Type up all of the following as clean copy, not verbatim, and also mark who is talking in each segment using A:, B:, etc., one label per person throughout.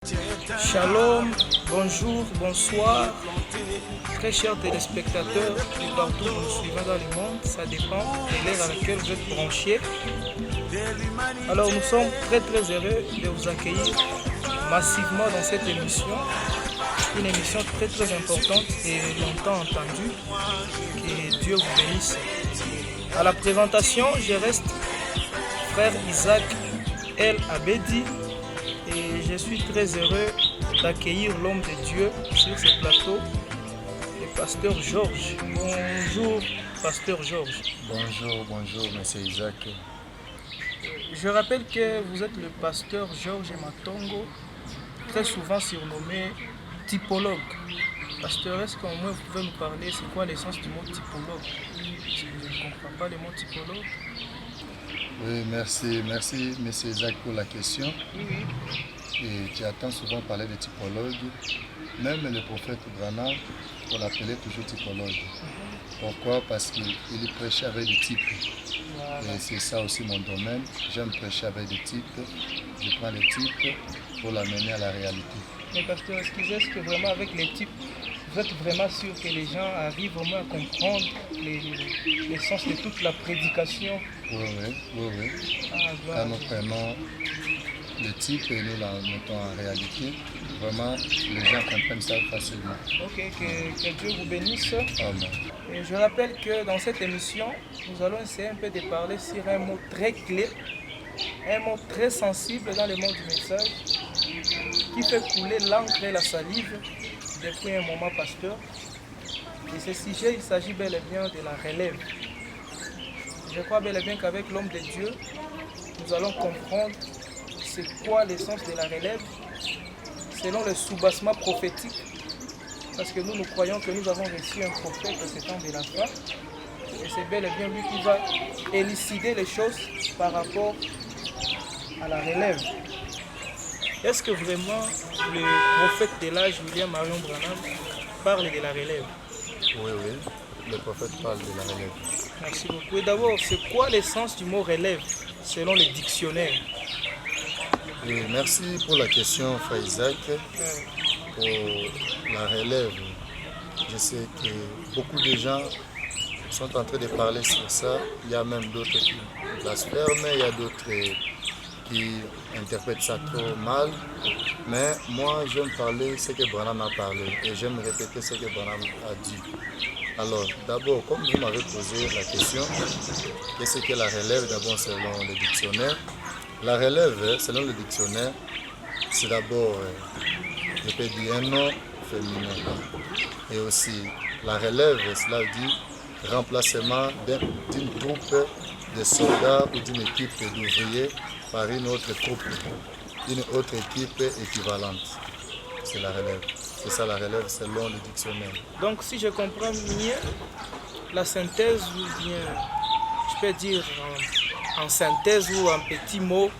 A: Shalom, bonjour, bonsoir, très chers téléspectateurs de partout où nous suivons dans le monde, ça dépend de l'heure à laquelle vous êtes branchés. Alors nous sommes très heureux de vous accueillir massivement dans cette émission, une émission très importante et longtemps entendue. Que Dieu vous bénisse. À la présentation, je reste frère Isaac El Abedi. Et je suis très heureux d'accueillir l'homme de Dieu sur ce plateau, le pasteur Georges. Bonjour, pasteur Georges.
B: Bonjour, monsieur Isaac.
A: Je rappelle que vous êtes le pasteur Georges Matongo, très souvent surnommé typologue. Pasteur, est-ce qu'au moins vous pouvez nous parler, c'est quoi l'essence du mot typologue? Parce que je ne comprends pas le mot typologue.
B: Oui, merci, monsieur Isaac, pour la question.
A: Oui.
B: Et tu entends souvent parler de typologue. Même le prophète Branham, on l'appelait toujours typologue. Pourquoi? Parce qu'il prêchait avec des types. Voilà. Et c'est ça aussi mon domaine. J'aime prêcher avec des types. Je prends les types pour l'amener à la réalité.
A: Mais pasteur, est-ce que vraiment avec les types, vous êtes vraiment sûr que les gens arrivent vraiment à comprendre l'essence de toute la prédication?
B: Oui. Quand nous prenons le type et nous la mettons en réalité, vraiment les gens comprennent ça facilement.
A: Ok, que Dieu vous bénisse.
B: Amen.
A: Et je rappelle que dans cette émission, nous allons essayer un peu de parler sur un mot très clé, un mot très sensible dans le monde du message, qui fait couler l'encre et la salive depuis un moment, pasteur. Et ce sujet, il s'agit bel et bien de la relève. Je crois bel et bien qu'avec l'homme de Dieu, nous allons comprendre c'est quoi l'essence de la relève selon le soubassement prophétique. Parce que nous croyons que nous avons reçu un prophète à ce temps de la fin. Et c'est bel et bien lui qui va élucider les choses par rapport à la relève. Est-ce que vraiment le prophète de l'âge, William Marion Branham, parle de la relève?
B: Oui, le prophète parle de la relève.
A: Merci beaucoup. Et d'abord, c'est quoi l'essence du mot relève selon le dictionnaire?
B: Et merci pour la question, frère Isaac. Pour la relève, je sais que beaucoup de gens sont en train de parler sur ça. Il y a même d'autres qui blasphèment, il y a d'autres qui interprètent ça trop mal. Mais moi, j'aime parler ce que Branham a parlé et j'aime répéter ce que Branham a dit. Alors, d'abord, comme vous m'avez posé la question, qu'est-ce que la relève d'abord selon le dictionnaire? La relève, selon le dictionnaire, c'est d'abord, je peux dire, un nom féminin. Et aussi, la relève, cela dit remplacement d'une troupe de soldats ou d'une équipe d'ouvriers par une autre troupe, une autre équipe équivalente. C'est la relève. C'est ça la relève selon le dictionnaire.
A: Donc si je comprends mieux, la synthèse ou bien, je peux dire en synthèse ou en petits mots,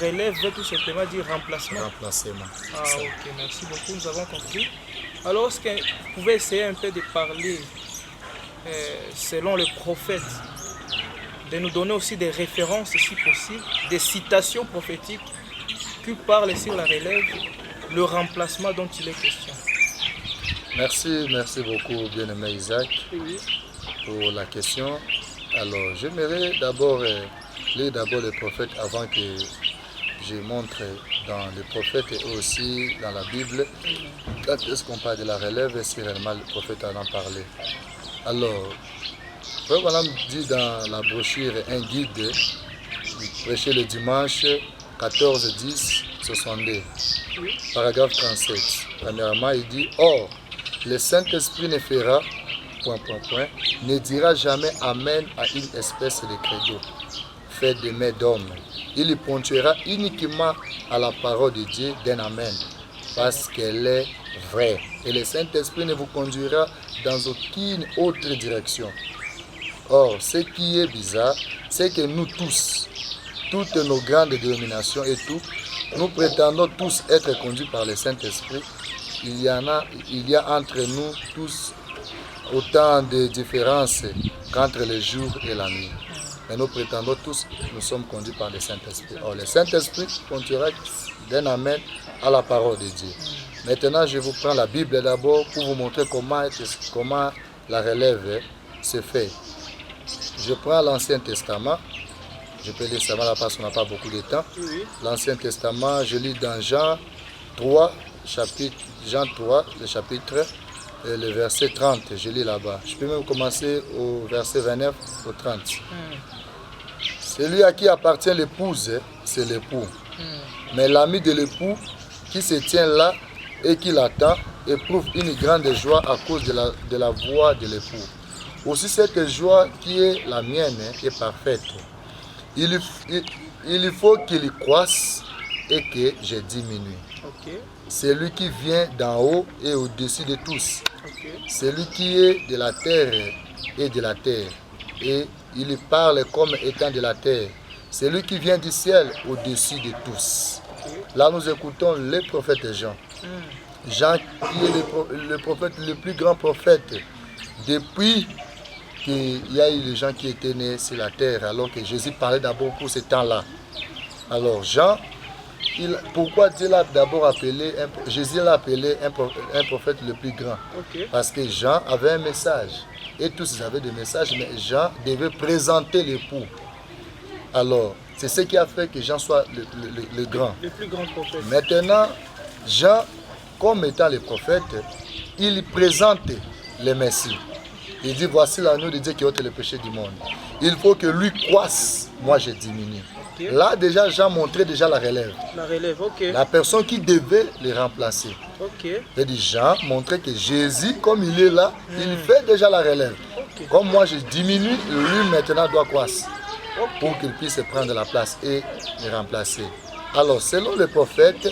A: relève veut tout simplement dire remplacement.
B: Remplacement.
A: Ah ok, merci beaucoup, nous avons compris. Alors est-ce que vous pouvez essayer un peu de parler selon le prophète, de nous donner aussi des références si possible, des citations prophétiques qui parlent sur la relève, le remplacement dont il est question.
B: Merci beaucoup, bien-aimé Isaac, pour la question. Alors, j'aimerais d'abord lire le prophète avant que je montre dans le prophète et aussi dans la Bible quand est-ce qu'on parle de la relève et si réellement le prophète en a parlé. Alors, Frère Branham dit dans la brochure un guide, prêché le dimanche 14-10-62, paragraphe 37. Premièrement, il dit « Or, le Saint-Esprit ne fera, ne dira jamais Amen à une espèce de credo, fait de mains d'hommes. Il y ponctuera uniquement à la parole de Dieu d'un Amen, parce qu'elle est vraie. Et le Saint-Esprit ne vous conduira dans aucune autre direction. Or, ce qui est bizarre, c'est que nous tous, toutes nos grandes dénominations et tout, nous prétendons tous être conduits par le Saint-Esprit. Il y a entre nous tous autant de différences qu'entre le jour et la nuit. Mais nous prétendons tous, nous sommes conduits par le Saint-Esprit. Or, le Saint-Esprit conduira d'un Amen à la parole de Dieu. Maintenant, je vous prends la Bible d'abord pour vous montrer comment la relève se fait. Je prends l'Ancien Testament. Je peux lire ça là parce qu'on n'a pas beaucoup de temps.
A: Oui.
B: L'Ancien Testament, je lis dans Jean 3, le chapitre, le verset 30. Je lis là-bas. Je peux même commencer au verset 29 au 30. Celui à qui appartient l'épouse, c'est l'époux. Mais l'ami de l'époux qui se tient là et qui l'attend éprouve une grande joie à cause de la voix de l'époux. Aussi cette joie qui est la mienne est parfaite. Il faut qu'il y croisse et que je diminue.
A: Okay.
B: C'est lui qui vient d'en haut et au-dessus de tous.
A: Okay.
B: C'est lui qui est de la terre et de la terre. Et il parle comme étant de la terre. C'est lui qui vient du ciel au-dessus de tous. Okay. Là, nous écoutons le prophète Jean. Jean qui est le prophète, le plus grand prophète depuis qu'il y a eu les gens qui étaient nés sur la terre, alors que Jésus parlait d'abord pour ce temps-là. Alors Jean, pourquoi Dieu l'a d'abord appelé, Jésus l'a appelé un prophète le plus grand? Okay. Parce que Jean avait un message. Et tous avaient des messages, mais Jean devait présenter l'époux. Alors, c'est ce qui a fait que Jean soit le grand. Le plus grand prophète. Maintenant, Jean, comme étant le prophète, il présente le Messie. Il dit, voici l'agneau de Dieu qui ôte le péché du monde. Il faut que lui croisse, moi je diminue. Okay. Là déjà, Jean montrait déjà la relève. La relève, ok. La personne qui devait le remplacer. Ok. Il dit, Jean montrait que Jésus, comme il est là, il fait déjà la relève. Okay. Comme moi je diminue, lui maintenant doit croître. Okay. Pour qu'il puisse prendre la place et le remplacer. Alors, selon le prophète,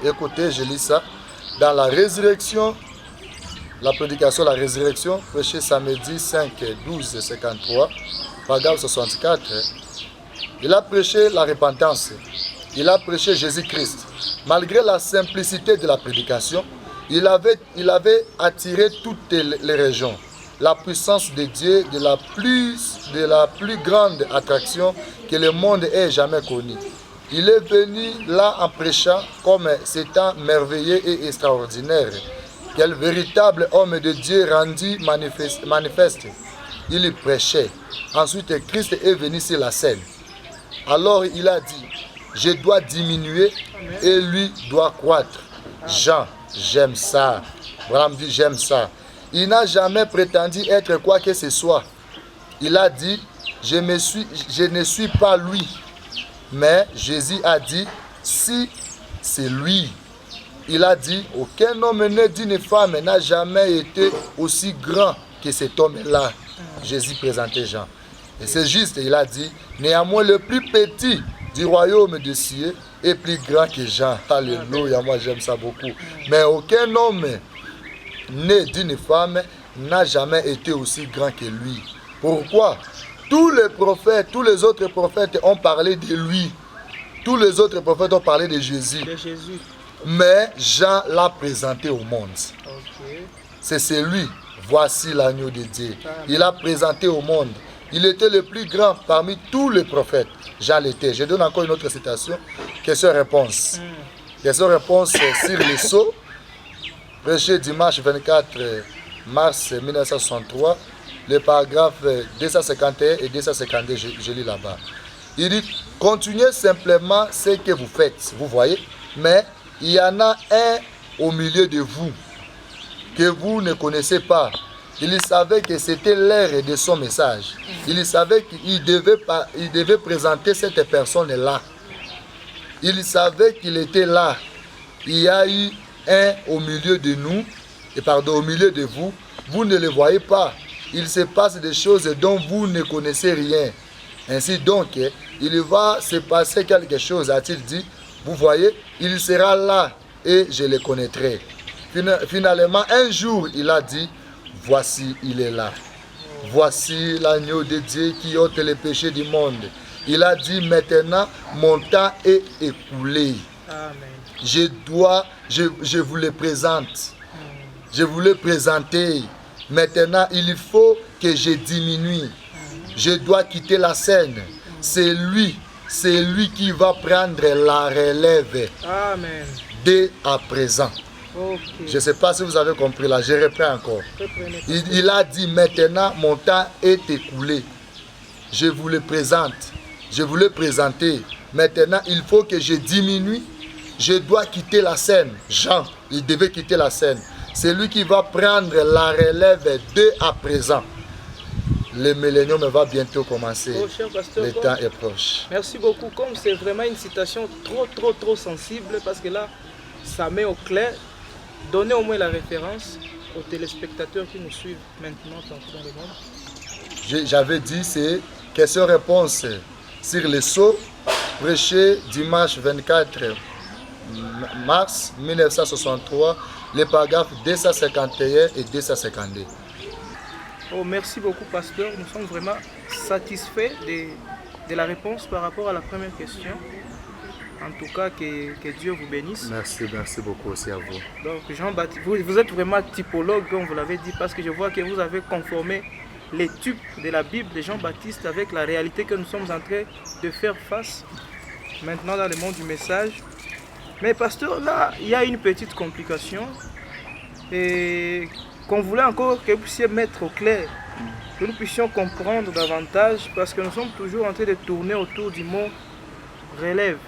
B: écoutez, je lis ça, dans la résurrection, la prédication de la résurrection, prêché samedi 5, 12, 53, paragraphe 64, il a prêché la repentance, il a prêché Jésus-Christ. Malgré la simplicité de la prédication, il avait attiré toutes les régions. La puissance de Dieu de la plus grande attraction que le monde ait jamais connue. Il est venu là en prêchant comme s'étant merveilleux et extraordinaire. Quel véritable homme de Dieu rendu manifeste. Il y prêchait. Ensuite, Christ est venu sur la scène. Alors il a dit, je dois diminuer et lui doit croître. Jean, j'aime ça. Abraham dit, j'aime ça. Il n'a jamais prétendu être quoi que ce soit. Il a dit, je ne suis pas lui. Mais Jésus a dit, si c'est lui. Il a dit, aucun homme né d'une femme n'a jamais été aussi grand que cet homme-là. Jésus présentait Jean. Et c'est juste, il a dit, néanmoins le plus petit du royaume de cieux est plus grand que Jean. Alléluia, moi j'aime ça beaucoup. Mais aucun homme né d'une femme n'a jamais été aussi grand que lui. Pourquoi? Tous les prophètes, tous les autres prophètes ont parlé de lui. Tous les autres prophètes ont parlé de Jésus. Mais Jean l'a présenté au monde. Okay. C'est celui, voici l'agneau de Dieu. Il l'a présenté au monde. Il était le plus grand parmi tous les prophètes. Jean l'était. Je donne encore une autre citation. Question-réponse. Question-réponse sur le sceau. Prêché dimanche 24 mars 1963. Le paragraphe 251 et 252, je lis là-bas. Il dit, continuez simplement ce que vous faites. Vous voyez? Mais il y en a un au milieu de vous que vous ne connaissez pas. Il savait que c'était l'heure de son message. Il savait qu'il devait présenter cette personne-là. Il savait qu'il était là. Il y a eu un au milieu de nous, au milieu de vous. Vous ne le voyez pas. Il se passe des choses dont vous ne connaissez rien. Ainsi donc, il va se passer quelque chose, a-t-il dit. Vous voyez, il sera là et je le connaîtrai. Finalement, un jour, il a dit, voici, il est là. Voici l'agneau de Dieu qui ôte les péchés du monde. Il a dit, maintenant, mon temps est écoulé. Amen. Je vous le présente. Je vous le présenter. Maintenant, il faut que je diminue. Je dois quitter la scène. C'est lui qui va prendre la relève. Amen. dès à présent.
A: Ok.
B: Je ne sais pas si vous avez compris là, je reprends encore.
A: Reprenez.
B: Il a dit maintenant mon temps est écoulé. Je vous le présente. Je vous l'ai présenté. Maintenant il faut que je diminue. Je dois quitter la scène. Jean, il devait quitter la scène. C'est lui qui va prendre la relève dès à présent. Le millénium va bientôt commencer.
A: Oh, cher pasteur,
B: Le temps est proche.
A: merci beaucoup. Comme c'est vraiment une citation trop sensible, parce que là, ça met au clair. Donnez au moins la référence aux téléspectateurs qui nous suivent maintenant dans le monde.
B: J'avais dit, c'est question-réponse sur les sceaux, prêché dimanche 24 mars 1963, les paragraphes 251 et 252.
A: Oh, merci beaucoup, pasteur. Nous sommes vraiment satisfaits de la réponse par rapport à la première question. En tout cas, que Dieu vous bénisse.
B: Merci beaucoup aussi à vous.
A: Donc, Jean-Baptiste, vous êtes vraiment typologue, comme vous l'avez dit, parce que je vois que vous avez conformé les types de la Bible de Jean-Baptiste avec la réalité que nous sommes en train de faire face maintenant dans le monde du message. Mais pasteur, là, il y a une petite complication et qu'on voulait encore que vous puissiez mettre au clair, que nous puissions comprendre davantage, parce que nous sommes toujours en train de tourner autour du mot relève.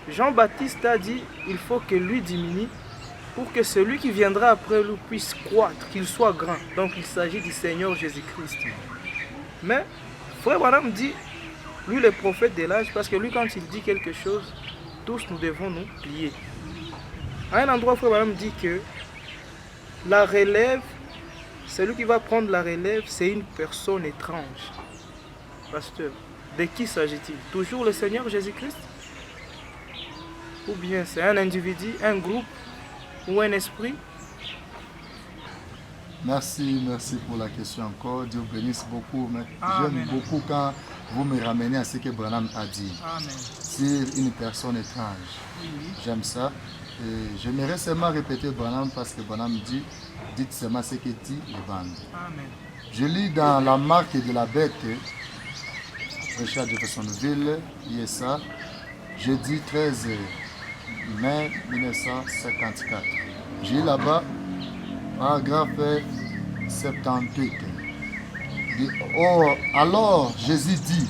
A: Jean-Baptiste a dit il faut que lui diminue pour que celui qui viendra après lui puisse croître, qu'il soit grand. Donc il s'agit du Seigneur Jésus-Christ. Mais Frère Branham dit, lui le prophète de l'âge, parce que lui quand il dit quelque chose, tous nous devons nous plier. À un endroit, Frère Branham dit que la relève, celui qui va prendre la relève, c'est une personne étrange. Pasteur, de qui s'agit-il? Toujours le Seigneur Jésus-Christ? Ou bien c'est un individu, un groupe ou un esprit?
B: Merci pour la question encore. Dieu bénisse beaucoup.
A: Amen.
B: J'aime beaucoup quand vous me ramenez à ce que Branham a dit.
A: Amen.
B: Sur une personne étrange.
A: Oui.
B: J'aime ça. Et j'aimerais seulement répéter Branham parce que Branham dit, dites seulement ce que dit le bande.
A: Amen.
B: Je lis dans la marque de la bête, Richard Jeffersonville, ISA, jeudi 13 mai 1954. J'ai lis là-bas, paragraphe 78. Oh, alors Jésus dit,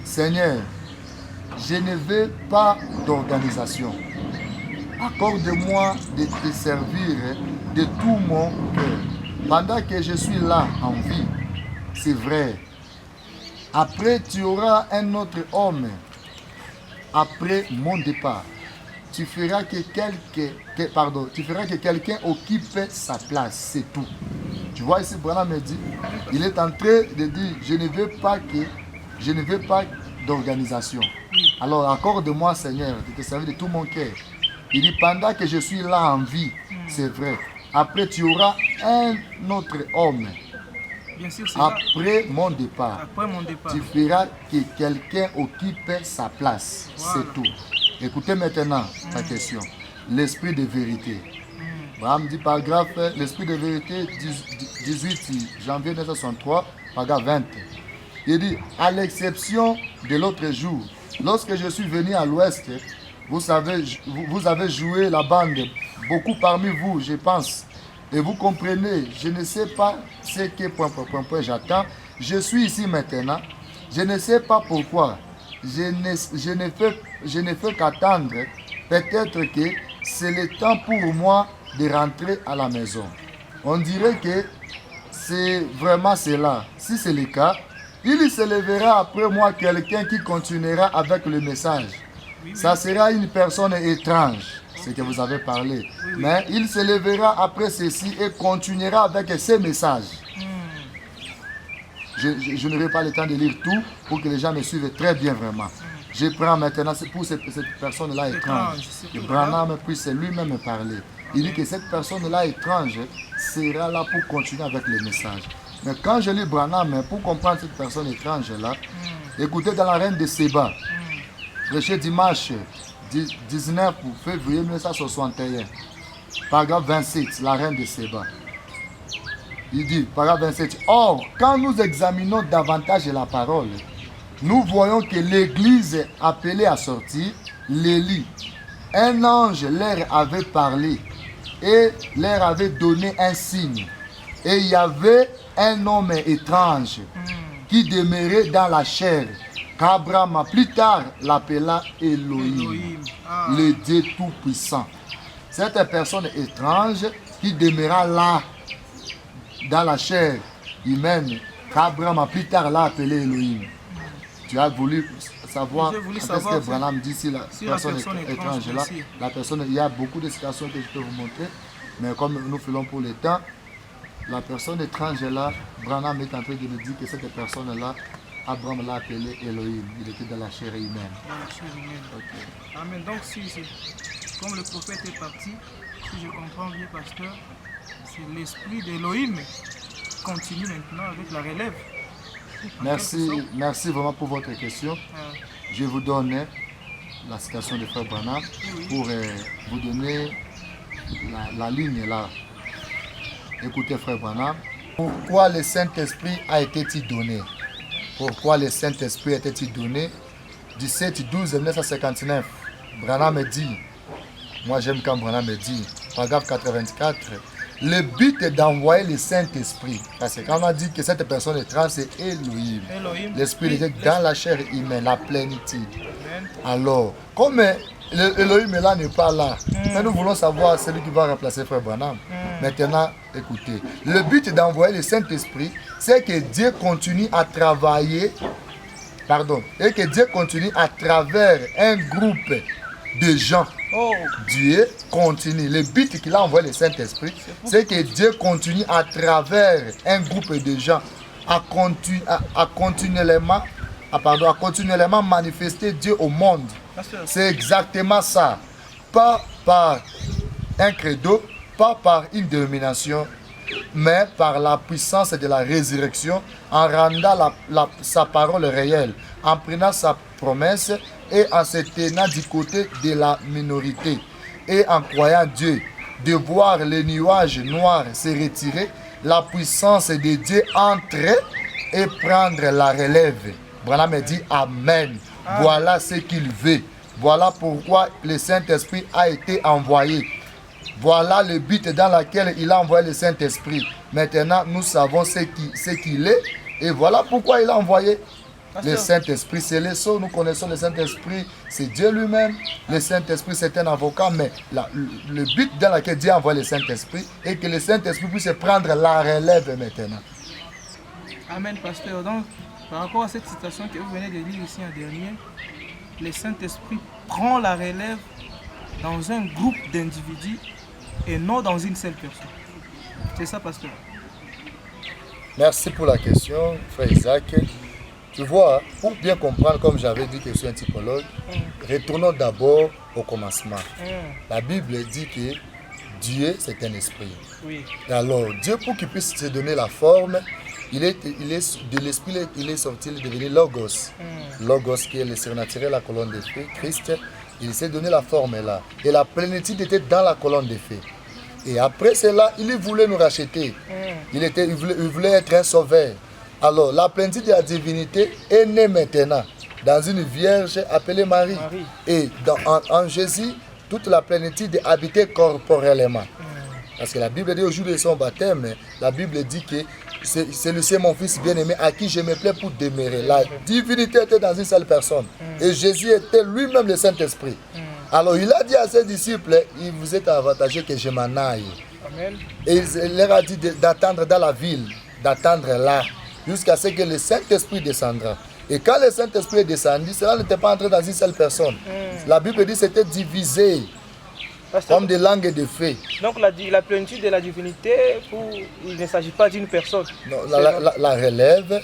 B: Seigneur, je ne veux pas d'organisation. Accorde-moi de te servir de tout mon cœur. Pendant que je suis là en vie, c'est vrai. Après, tu auras un autre homme. Après mon départ, tu feras que quelqu'un occupe sa place. C'est tout. Tu vois ici, Branham me dit, il est en train de dire, je ne veux pas d'organisation. Alors, accorde-moi, Seigneur, de te servir de tout mon cœur. Il dit, pendant que je suis là en vie, c'est vrai. Après, tu auras un autre homme.
A: Bien sûr, c'est
B: après mon départ,
A: après mon départ,
B: tu feras que quelqu'un occupe sa place.
A: Voilà.
B: C'est tout. Écoutez maintenant ta question. L'esprit de vérité. Branham dit paragraphe, l'esprit de vérité, 18 janvier 1963, paragraphe 20. Il dit, à l'exception de l'autre jour, lorsque je suis venu à l'ouest, vous avez joué la bande, beaucoup parmi vous, je pense. Et vous comprenez, je ne sais pas ce que j'attends. Je suis ici maintenant. Je ne sais pas pourquoi. Je ne fais qu'attendre. Peut-être que c'est le temps pour moi de rentrer à la maison. On dirait que c'est vraiment cela. Si c'est le cas, il se lèvera après moi quelqu'un qui continuera avec le message. Ça sera une personne étrange, ce que vous avez parlé. Mais il se lèvera après ceci et continuera avec ces messages. Je n'aurai pas le temps de lire tout pour que les gens me suivent très bien vraiment. Je prends maintenant pour cette personne-là étrange. Que Branham puisse lui-même parler. Il dit que cette personne-là étrange sera là pour continuer avec le message. Mais quand je lis Branham, pour comprendre cette personne étrange-là, écoutez dans la reine de Séba, prêché dimanche 19 février 1961, paragraphe 27, la reine de Séba. Il dit, paragraphe 27, or, quand nous examinons davantage la parole, nous voyons que l'Église appelée à sortir, l'Élie, un ange leur avait parlé et leur avait donné un signe. Et il y avait un homme étrange qui demeurait dans la chair, qu'Abraham plus tard l'appela Elohim, le Dieu Tout-Puissant. Cette personne étrange qui demeura là, dans la chair humaine, qu'Abraham plus tard l'a appelé Elohim. Tu as voulu savoir ce que Branham dit si la personne étrange là. La personne, il y a beaucoup de citations que je peux vous montrer, mais comme nous faisons pour le temps, la personne étrange là, Branham est en train de nous dire que cette personne-là, Abraham l'a appelé Elohim. Il était dans la chair humaine.
A: Dans la chair humaine. Okay. Amen. Donc, comme le prophète est parti, si je comprends bien, pasteur, c'est l'esprit d'Elohim qui continue maintenant avec la relève.
B: Merci vraiment pour votre question. Je vous donne la citation de Frère Branham pour vous donner la ligne là. Écoutez Frère Branham. Pourquoi le Saint-Esprit a été-il donné? Pourquoi le Saint-Esprit a été donné? 17-12-1959. Branham me dit, moi j'aime quand Branham me dit, paragraphe 84, le but est d'envoyer le Saint-Esprit. Parce que quand on a dit que cette personne est trans, c'est Elohim. L'Esprit était dans la chair humaine, la plénitude. Alors, comme Elohim est là, n'est pas là, mais nous voulons savoir celui qui va remplacer Frère Branham. Maintenant, écoutez, le but d'envoyer le Saint-Esprit, c'est que Dieu continue à travailler, et que Dieu continue à travers un groupe de gens. Dieu continue. Le but qu'il a envoyé le Saint-Esprit, c'est que Dieu continue à travers un groupe de gens à continuellement manifester Dieu au monde. C'est exactement ça. Pas par un credo, pas par une dénomination, mais par la puissance de la résurrection, en rendant sa parole réelle, en prenant sa promesse et en se tenant du côté de la minorité et en croyant Dieu, de voir les nuages noirs se retirer, la puissance de Dieu entrer et prendre la relève. Branham me dit Amen. Voilà ce qu'il veut. Voilà pourquoi le Saint-Esprit a été envoyé. Voilà le but dans lequel il a envoyé le Saint-Esprit. Maintenant, nous savons ce qu'il est. Et voilà pourquoi il a envoyé le Saint-Esprit. C'est le sceau, nous connaissons le Saint-Esprit. C'est Dieu lui-même. Le Saint-Esprit, c'est un avocat. Mais le but dans lequel Dieu a envoyé le Saint-Esprit est que le Saint-Esprit puisse prendre la relève maintenant.
A: Amen, pasteur. Donc, par rapport à cette citation que vous venez de lire ici en dernier, le Saint-Esprit prend la relève dans un groupe d'individus et non dans une seule personne. C'est ça, pasteur.
B: Merci pour la question, frère Isaac. Tu vois, pour bien comprendre, comme j'avais dit que je suis un typologue, retournons d'abord au commencement. La Bible dit que Dieu, c'est un esprit. Oui. Et alors, Dieu, pour qu'il puisse se donner la forme, de l'esprit, il est sorti, il est devenu Logos. Logos qui est le surnaturel, la colonne de feu, Christ. Il s'est donné la forme là. Et la plénitude était dans la colonne de feu. Et après cela, il voulait nous racheter. Il voulait être un sauveur. Alors, la plénitude de la divinité est née maintenant dans une vierge appelée Marie. Et en Jésus, toute la plénitude est habitée corporellement. Parce que la Bible dit au jour de son baptême, la Bible dit que c'est mon fils bien-aimé à qui je me plais pour demeurer. La divinité était dans une seule personne. Et Jésus était lui-même le Saint-Esprit. Alors il a dit à ses disciples, il vous est avantagé que je m'en aille. Amen. Et il leur a dit d'attendre dans la ville, d'attendre là, jusqu'à ce que le Saint-Esprit descendra. Et quand le Saint-Esprit est descendu, cela n'était pas entré dans une seule personne. La Bible dit que c'était divisé. Comme des langues de feu.
A: Donc la plénitude de la divinité, il ne s'agit pas d'une personne.
B: Non, la relève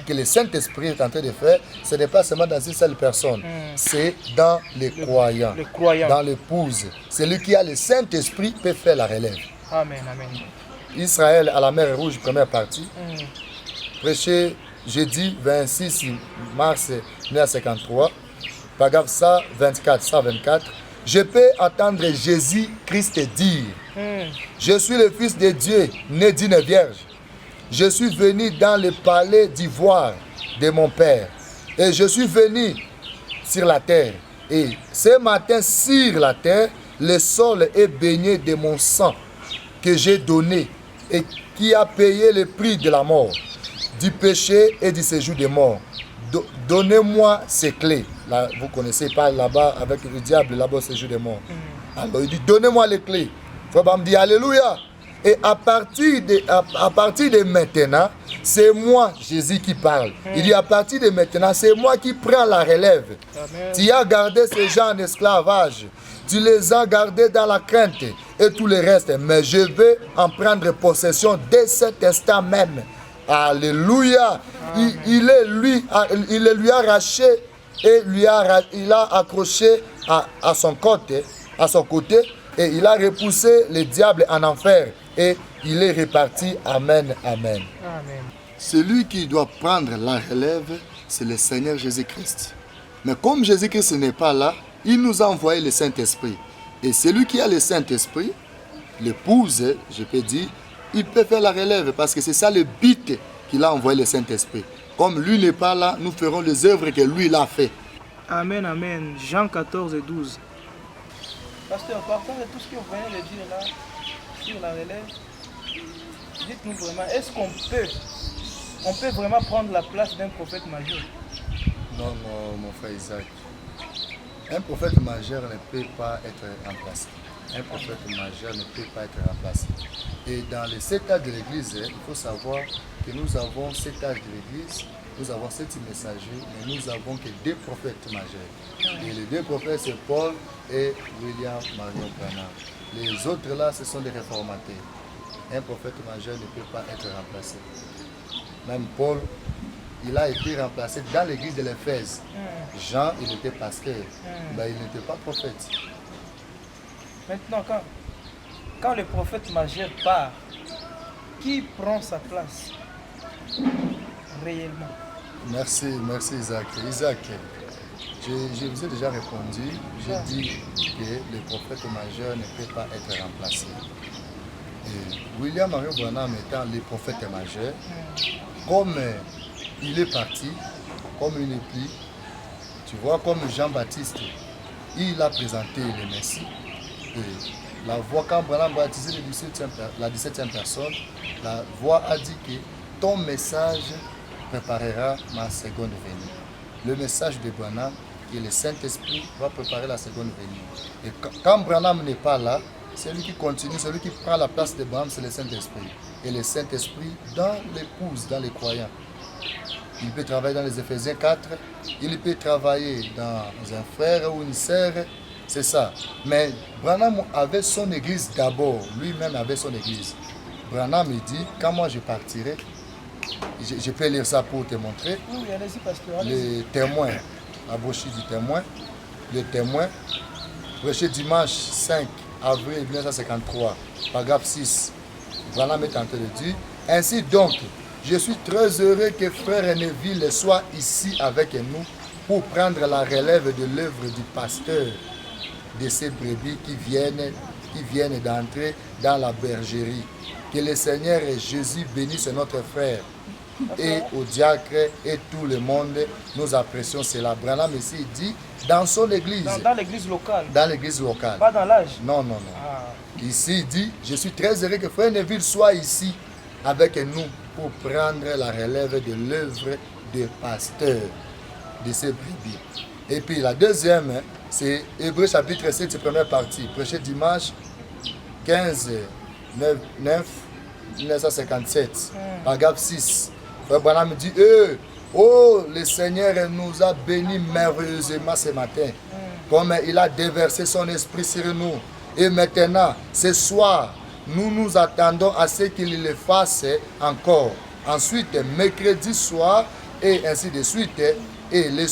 B: que le Saint-Esprit est en train de faire, ce n'est pas seulement dans une seule personne. C'est dans les croyants, dans l'épouse. Celui qui a le Saint-Esprit peut faire la relève.
A: Amen, amen.
B: Israël à la mer Rouge, première partie. Prêché jeudi 26 mars 1953. Paragraphe 124. Je peux entendre Jésus-Christ dire, je suis le Fils de Dieu, né d'une vierge. Je suis venu dans le palais d'ivoire de mon Père. Et je suis venu sur la terre. Et ce matin, sur la terre, le sol est baigné de mon sang que j'ai donné et qui a payé le prix de la mort, du péché et du séjour des morts. Donnez-moi ces clés. Là, vous connaissez pas là-bas avec le diable, là-bas, séjour des morts. Alors il dit, donnez-moi les clés. Frère Branham dit, alléluia. Et à partir de maintenant, c'est moi, Jésus, qui parle. Il dit, à partir de maintenant, c'est moi qui prends la relève. Amen. Tu as gardé ces gens en esclavage. Tu les as gardés dans la crainte et tout le reste. Mais je vais en prendre possession dès cet instant même. Alléluia. Il est lui arraché et il a accroché à son côté et il a repoussé le diable en enfer et il est reparti. Amen, amen. Amen. Celui qui doit prendre la relève, c'est le Seigneur Jésus-Christ. Mais comme Jésus-Christ n'est pas là, il nous a envoyé le Saint-Esprit. Et celui qui a le Saint-Esprit, l'épouse, je peux dire, il peut faire la relève parce que c'est ça le but qu'il a envoyé le Saint-Esprit. Comme lui n'est pas là, nous ferons les œuvres que lui l'a fait.
A: Amen, amen. Jean 14 et 12. Pasteur, partant de tout ce que vous venez de dire là, sur la relève, dites-nous vraiment, est-ce qu'on peut vraiment prendre la place d'un prophète majeur?
B: Non, mon frère Isaac. Un prophète majeur ne peut pas être remplacé. Un prophète majeur ne peut pas être remplacé. Et dans les 7 âges de l'Église, il faut savoir que nous avons 7 âges de l'Église, nous avons 7 messagers, mais nous n'avons que 2 prophètes majeurs. Et les 2 prophètes, c'est Paul et William Marion Branham. Les autres là, ce sont des réformateurs. Un prophète majeur ne peut pas être remplacé. Même Paul, il a été remplacé dans l'église de l'Éphèse. Jean, il était pasteur, mais il n'était pas prophète.
A: Maintenant, quand le prophète majeur part, qui prend sa place réellement?
B: Merci Isaac. Isaac, je vous ai déjà répondu. J'ai dit que le prophète majeur ne peut pas être remplacé. Et William Marion Branham étant le prophète majeur, comme il est parti, comme une pluie, tu vois, comme Jean-Baptiste, il a présenté le Messie. Et la voix, quand Branham a baptisé la 17e personne, la voix a dit que ton message préparera ma seconde venue. Le message de Branham, et le Saint-Esprit va préparer la seconde venue. Et quand Branham n'est pas là, celui qui continue, celui qui prend la place de Branham, c'est le Saint-Esprit. Et le Saint-Esprit dans l'épouse, dans les croyants. Il peut travailler dans les Éphésiens 4, il peut travailler dans un frère ou une sœur, c'est ça. Mais Branham avait son église d'abord, lui-même avait son église. Branham me dit, quand moi je partirai, je peux lire ça pour te montrer.
A: Oui, allez-y, pasteur.
B: Les témoins, la brochure du témoin, les témoins, prêché dimanche 5 avril 1953, paragraphe 6. Branham est en train de dire, ainsi donc, je suis très heureux que frère Neville soit ici avec nous pour prendre la relève de l'œuvre du pasteur de ces brebis qui viennent d'entrer dans la bergerie. Que le Seigneur et Jésus bénisse notre frère et au diacre et tout le monde. Nous apprécions cela. Branham ici dit dans son église.
A: Dans l'église locale.
B: Dans l'église locale.
A: Pas dans l'âge.
B: Non. Ici il dit, je suis très heureux que frère Neville soit ici avec nous pour prendre la relève de l'œuvre de pasteur de ces brebis. Et puis la deuxième, c'est Hébreux chapitre 7, première partie, prêché dimanche 15 9 1957, paragraphe 6. Frère Branham dit, oh, le Seigneur nous a bénis merveilleusement ce matin, comme il a déversé son esprit sur nous. Et maintenant, ce soir, nous nous attendons à ce qu'il le fasse encore. Ensuite, mercredi soir, et ainsi de suite. Et le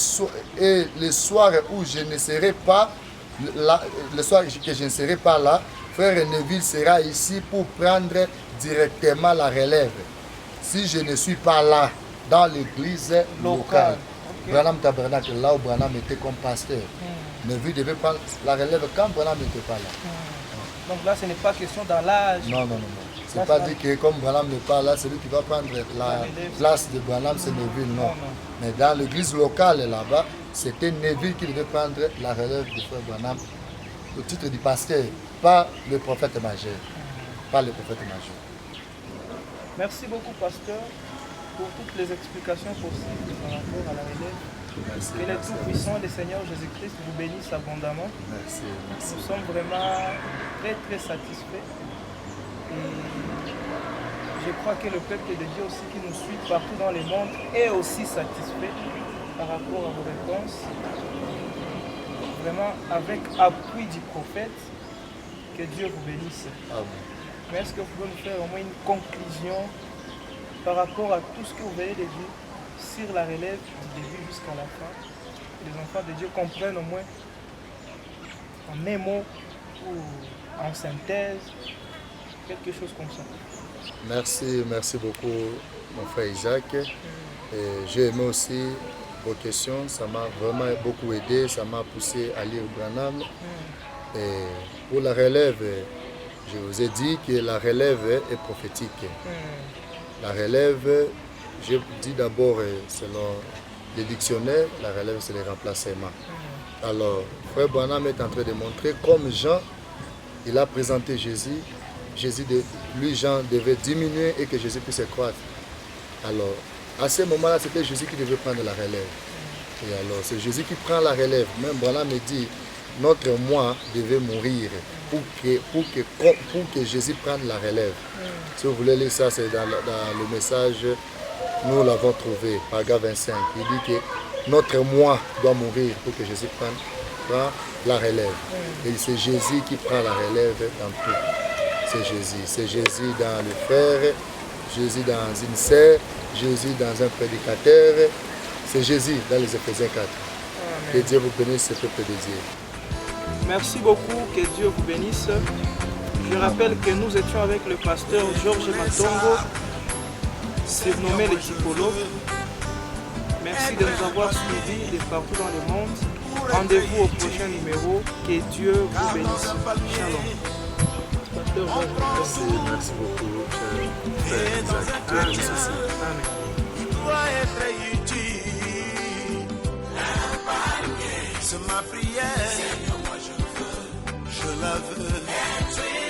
B: soir où je ne serai pas là, le soir que je ne serai pas là, frère Neville sera ici pour prendre directement la relève. Si je ne suis pas là, dans l'église locale. Branham Tabernacle, là où Branham était comme pasteur. Neville devait prendre la relève quand Branham n'était pas là.
A: Donc là, ce n'est pas question dans l'âge.
B: Non. Ce n'est pas dit que comme Branham n'est pas là, celui qui va prendre la place de Branham, c'est Neville, non. Mais dans l'église locale là-bas, c'était Neville qui devait prendre la relève du frère Branham au titre du pasteur, pas le prophète majeur. Pas le prophète majeur.
A: Merci beaucoup, pasteur, pour toutes les explications possibles par rapport à la relève.
B: Merci.
A: Que le Tout-Puissant, le Seigneur Jésus-Christ, vous bénisse abondamment.
B: Merci.
A: Nous sommes vraiment très très satisfaits. Et je crois que le peuple de Dieu aussi qui nous suit partout dans le monde est aussi satisfait par rapport à vos réponses. Vraiment avec appui du prophète, que Dieu vous bénisse.
B: Amen.
A: Mais est-ce que vous pouvez nous faire au moins une conclusion par rapport à tout ce que vous venez de dire sur la relève du début jusqu'à la fin? Que les enfants de Dieu comprennent au moins en mémo ou en synthèse, quelque chose comme ça.
B: Merci beaucoup mon frère Isaac. J'ai aimé aussi vos questions, ça m'a vraiment beaucoup aidé, ça m'a poussé à lire Branham. Et pour la relève, je vous ai dit que la relève est prophétique. La relève, je dis d'abord, selon les dictionnaires, la relève c'est le remplacement. Alors, frère Branham est en train de montrer comme Jean, il a présenté Jésus. Lui, Jean, devait diminuer et que Jésus puisse croître. Alors, à ce moment-là, c'était Jésus qui devait prendre la relève. Et alors, c'est Jésus qui prend la relève. Même Branham me dit, notre moi devait mourir pour que Jésus prenne la relève. Si vous voulez lire ça, c'est dans le message, nous l'avons trouvé, paragraphe 25. Il dit que notre moi doit mourir pour que Jésus prenne la relève. Et c'est Jésus qui prend la relève dans tout. C'est Jésus. C'est Jésus dans le frère, Jésus dans une sœur, Jésus dans un prédicateur. C'est Jésus dans les Éphésiens 4. Que Dieu vous bénisse, ce peuple de Dieu.
A: Merci beaucoup, que Dieu vous bénisse. Je rappelle que nous étions avec le pasteur Georges Matongo, surnommé le typologue. Merci de nous avoir suivis de partout dans le monde. Rendez-vous au prochain numéro. Que Dieu vous bénisse. Shalom. Pasteur Georges,
B: merci beaucoup, frère Isaac. Dieu vous bénisse aussi.
A: Amen.
C: C'est ma prière, je la veux.